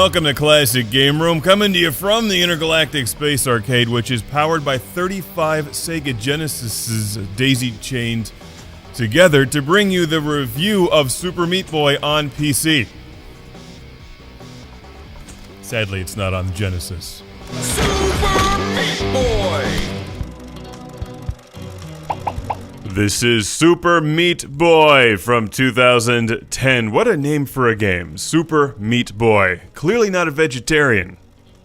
Welcome to Classic Game Room, coming to you from the Intergalactic Space Arcade, which is powered by 35 Sega Genesises daisy-chained together to bring you the review of Super Meat Boy on PC. Sadly, it's not on the Genesis. Super Meat Boy! This is Super Meat Boy from 2010. What a name for a game. Super Meat Boy. Clearly not a vegetarian.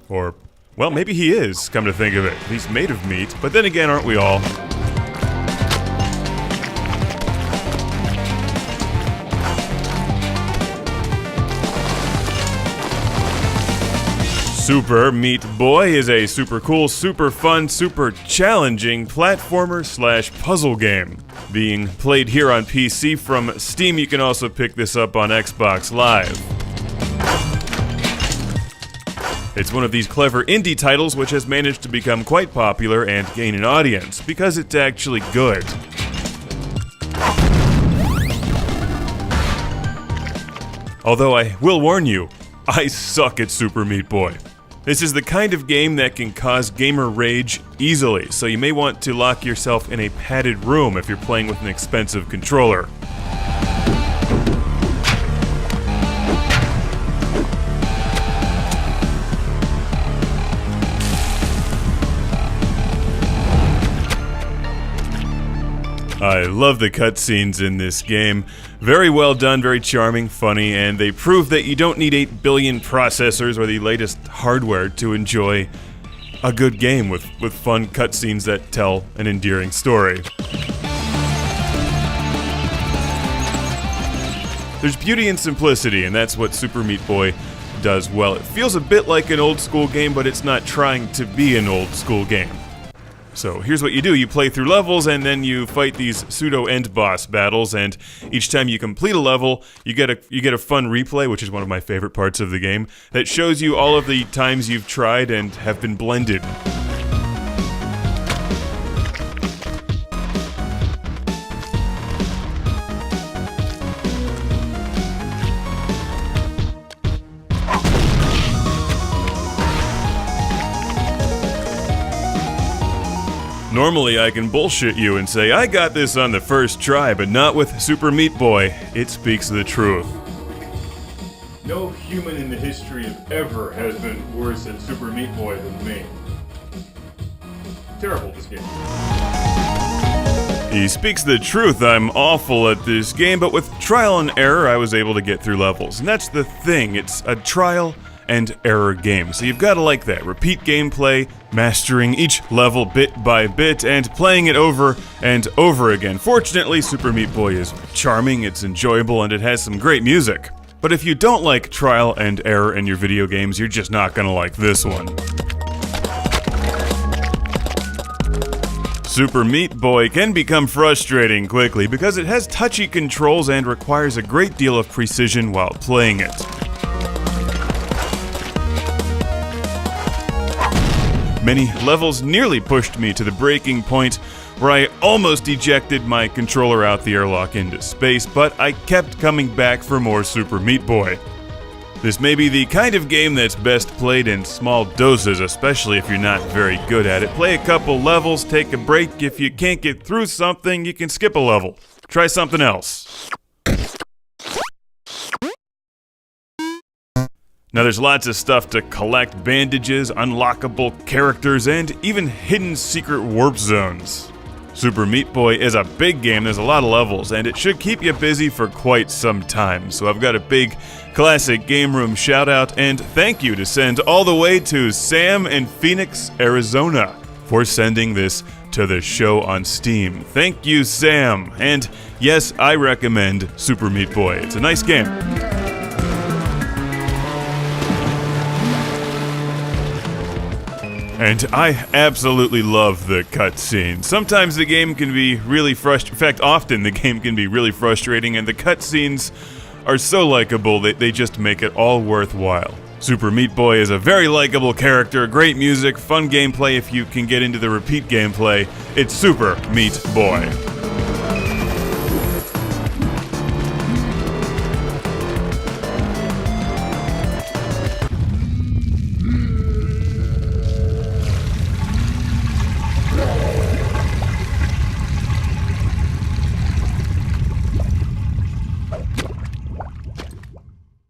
Or, well, maybe he is, come to think of it. He's made of meat, but then again, aren't we all? Super Meat Boy is a super cool, super fun, super challenging platformer/puzzle game. Being played here on PC from Steam, you can also pick this up on Xbox Live. It's one of these clever indie titles which has managed to become quite popular and gain an audience, because it's actually good. Although I will warn you, I suck at Super Meat Boy. This is the kind of game that can cause gamer rage easily, so you may want to lock yourself in a padded room if you're playing with an expensive controller. I love the cutscenes in this game. Very well done, very charming, funny, and they prove that you don't need 8 billion processors or the latest hardware to enjoy a good game with fun cutscenes that tell an endearing story. There's beauty and simplicity, and that's what Super Meat Boy does well. It feels a bit like an old school game, but it's not trying to be an old school game. So here's what you do. You play through levels and then you fight these pseudo-end boss battles, and each time you complete a level, you get a fun replay, which is one of my favorite parts of the game, that shows you all of the times you've tried and have been blended. Normally I can bullshit you and say, I got this on the first try, but not with Super Meat Boy. It speaks the truth. No human in the history of ever has been worse at Super Meat Boy than me. Terrible, this game. He speaks the truth. I'm awful at this game, but with trial and error I was able to get through levels. And that's the thing, it's a trial and error game. So you've got to like that. Repeat gameplay, mastering each level bit by bit, and playing it over and over again. Fortunately, Super Meat Boy is charming, it's enjoyable, and it has some great music. But if you don't like trial and error in your video games, you're just not gonna like this one. Super Meat Boy can become frustrating quickly because it has touchy controls and requires a great deal of precision while playing it. Many levels nearly pushed me to the breaking point where I almost ejected my controller out the airlock into space, but I kept coming back for more Super Meat Boy. This may be the kind of game that's best played in small doses, especially if you're not very good at it. Play a couple levels, take a break. If you can't get through something, you can skip a level. Try something else. Now there's lots of stuff to collect: bandages, unlockable characters, and even hidden secret warp zones. Super Meat Boy is a big game, there's a lot of levels, and it should keep you busy for quite some time. So I've got a big Classic Game Room shout out and thank you to send all the way to Sam in Phoenix, Arizona for sending this to the show on Steam. Thank you, Sam. And yes, I recommend Super Meat Boy. It's a nice game. And I absolutely love the cutscenes. Sometimes the game can be really frustrating. In fact, often the game can be really frustrating, and the cutscenes are so likable that they just make it all worthwhile. Super Meat Boy is a very likable character, great music, fun gameplay if you can get into the repeat gameplay. It's Super Meat Boy.